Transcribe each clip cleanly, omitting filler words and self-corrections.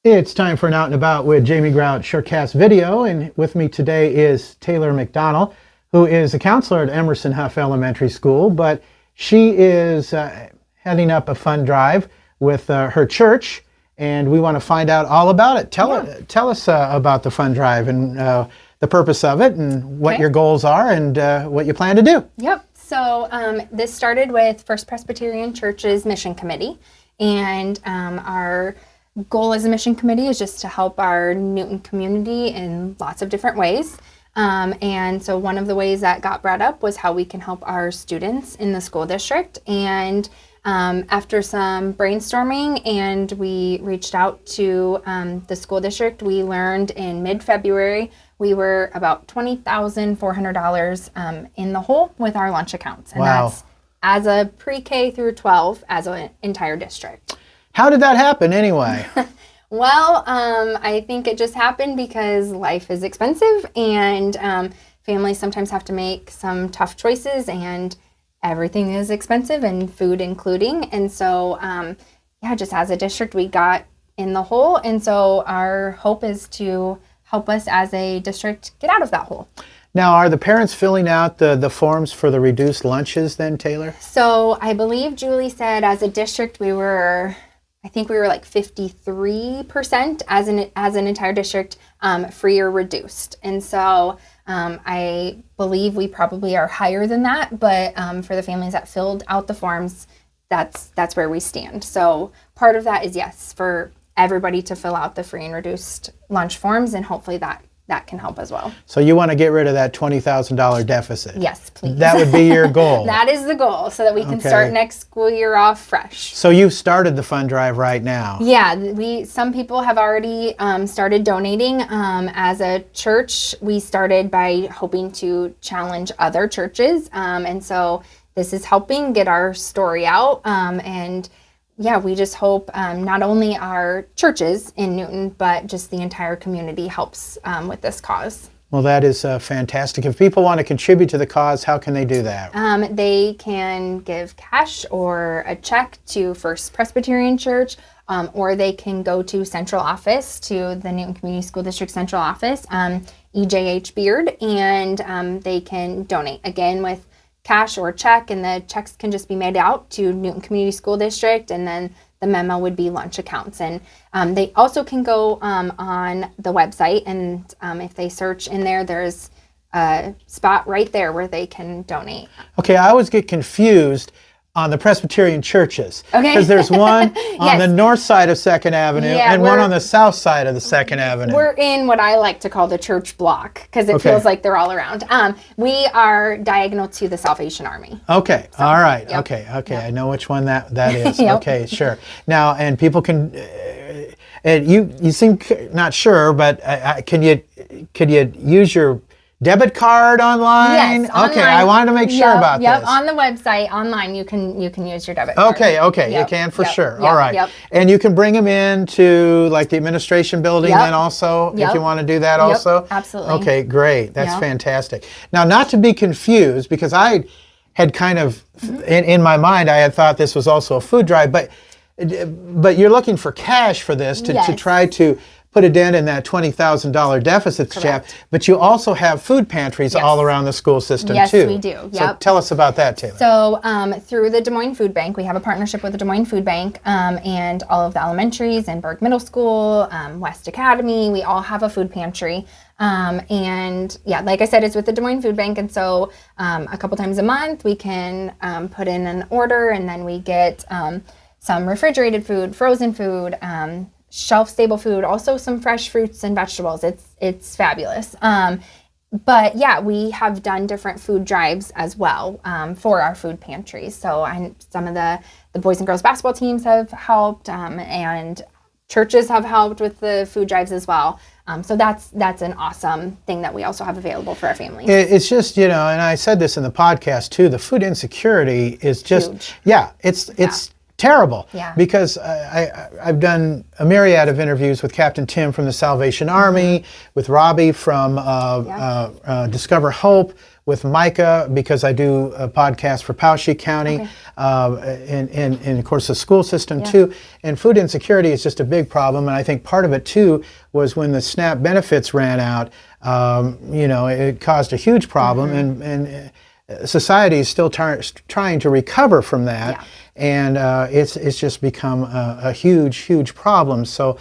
It's time for an Out and About with Jamie Grout Shortcast video, and with me today is Taylor McDonald, who is a counselor at Emerson Huff Elementary School, but she is heading up a fund drive with her church, and we want to find out all about it. Tell us about the fund drive and the purpose of it and what your goals are and what you plan to do. Yep. So this started with First Presbyterian Church's Mission Committee, and our goal as a mission committee is just to help our Newton community in lots of different ways. And so one of the ways that got brought up was how we can help our students in the school district. And after some brainstorming and we reached out to the school district, we learned in mid-February we were about $20,400 in the hole with our lunch accounts. And that's as a pre-K through 12 as an entire district. How did that happen anyway? Well, I think it just happened because life is expensive and families sometimes have to make some tough choices, and everything is expensive, and food including. And so, just as a district, we got in the hole. And so our hope is to help us as a district get out of that hole. Now, are the parents filling out the forms for the reduced lunches then, Taylor? So I believe Julie said as a district we were like 53% as an entire district free or reduced. And so I believe we probably are higher than that, but for the families that filled out the forms, that's where we stand. So part of that is, yes, for everybody to fill out the free and reduced lunch forms, and hopefully that can help as well. So you want to get rid of that $20,000 deficit? Yes, please. That would be your goal. That is the goal, so that we can start next school year off fresh. So you've started the fund drive right now? Yeah, some people have already started donating. As a church, we started by hoping to challenge other churches, and so this is helping get our story out. We just hope not only our churches in Newton, but just the entire community helps with this cause. Well, that is fantastic. If people want to contribute to the cause, how can they do that? They can give cash or a check to First Presbyterian Church, or they can go to central office, to the Newton Community School District central office, EJH Beard, and they can donate, again, with cash or check, and the checks can just be made out to Newton Community School District, and then the memo would be lunch accounts. And they also can go on the website, and if they search in there, there's a spot right there where they can donate. Okay, I always get confused on the Presbyterian churches. Okay. Because there's one on the north side of 2nd Avenue and one on the south side of the 2nd Avenue. We're in what I like to call the church block, because it feels like they're all around. We are diagonal to the Salvation Army. Okay, so, all right, yep. Okay, yep. I know which one that is. Yep. Okay, sure. Now, and people can, and you seem not sure, but can you use your debit card online? Yes, online. Okay, I wanted to make sure about this. On the website, online, you can use your debit card. Okay, yep. You can for sure. Yep. All right. Yep. And you can bring them into like the administration building then also, if you want to do that also? Absolutely. Okay, great. That's fantastic. Now, not to be confused, because I had kind of, in my mind, I had thought this was also a food drive, but you're looking for cash for this to try to put a dent in that $20,000 deficit, Jeff, but you also have food pantries all around the school system too. Yes, we do. Yep. So tell us about that, Taylor. So through the Des Moines Food Bank, we have a partnership with the Des Moines Food Bank, and all of the elementaries and Berg Middle School, West Academy, we all have a food pantry. And like I said, it's with the Des Moines Food Bank, and so a couple times a month we can put in an order, and then we get some refrigerated food, frozen food, shelf-stable food, also some fresh fruits and vegetables. It's fabulous. But we have done different food drives as well for our food pantries. So some of the boys and girls basketball teams have helped, and churches have helped with the food drives as well. So that's an awesome thing that we also have available for our families. It's just, and I said this in the podcast too, the food insecurity is just, huge. It's terrible. Yeah. Because I've done a myriad of interviews with Captain Tim from the Salvation Army, with Robbie from Discover Hope, with Micah because I do a podcast for Poweshiek County, and of course the school system too. And food insecurity is just a big problem, and I think part of it too was when the SNAP benefits ran out. It caused a huge problem, and society is still trying to recover from that, and it's just become a huge problem. So,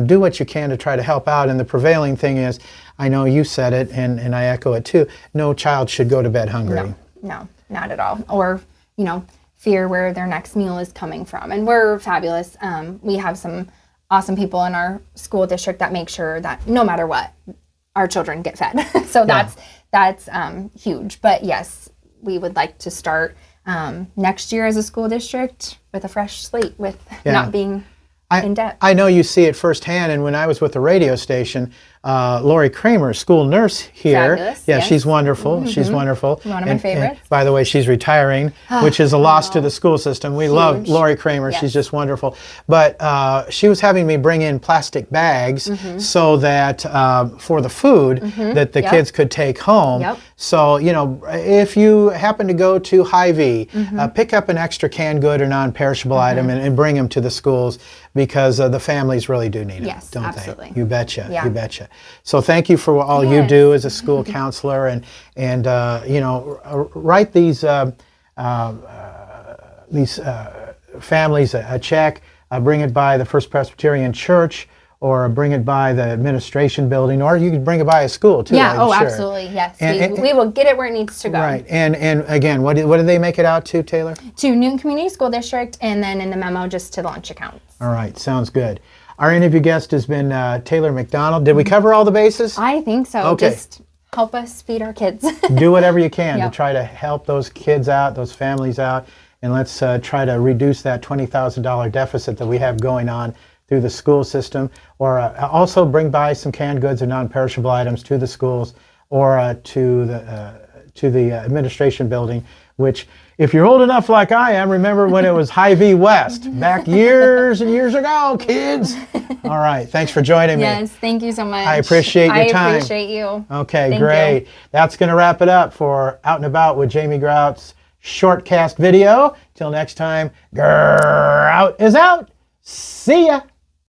do what you can to try to help out. And the prevailing thing is, I know you said it, and I echo it too, no child should go to bed hungry. No, not at all. Or, fear where their next meal is coming from. And we're fabulous. We have some awesome people in our school district that make sure that no matter what, our children get fed. So that's huge. But yes, we would like to start next year as a school district with a fresh slate, with not being in debt. I know you see it firsthand, and when I was with the radio station, Lori Kramer, school nurse here. Fabulous, yes. She's wonderful. She's wonderful. One of my favorites. And by the way, she's retiring, which is a loss to the school system. We love Lori Kramer. She's just wonderful. But she was having me bring in plastic bags so that for the food that the kids could take home. So, if you happen to go to Hy-Vee, pick up an extra canned good or non-perishable item and bring them to the schools, because the families really do need it, don't absolutely. they? You betcha. You betcha. So thank you for all you do as a school counselor, and write these families a check, bring it by the First Presbyterian Church, or bring it by the administration building, or you can bring it by a school too. Yeah, I'm sure. Absolutely, yes. We will get it where it needs to go. Right, and again, what do they make it out to, Taylor? To Newton Community School District, and then in the memo just to launch accounts. All right, sounds good. Our interview guest has been Taylor McDonald. Did we cover all the bases? I think so. Okay. Just help us feed our kids. Do whatever you can to try to help those kids out, those families out, and let's try to reduce that $20,000 deficit that we have going on through the school system. Or also bring by some canned goods or non-perishable items to the schools, or to the administration building, which, if you're old enough like I am, remember when it was Hy-Vee West, back years and years ago, kids. All right, thanks for joining me. Yes, thank you so much. I appreciate your time. I appreciate you. Okay, great. That's going to wrap it up for Out and About with Jamie Grout's Shortcast video. Till next time, Grout is out. See ya.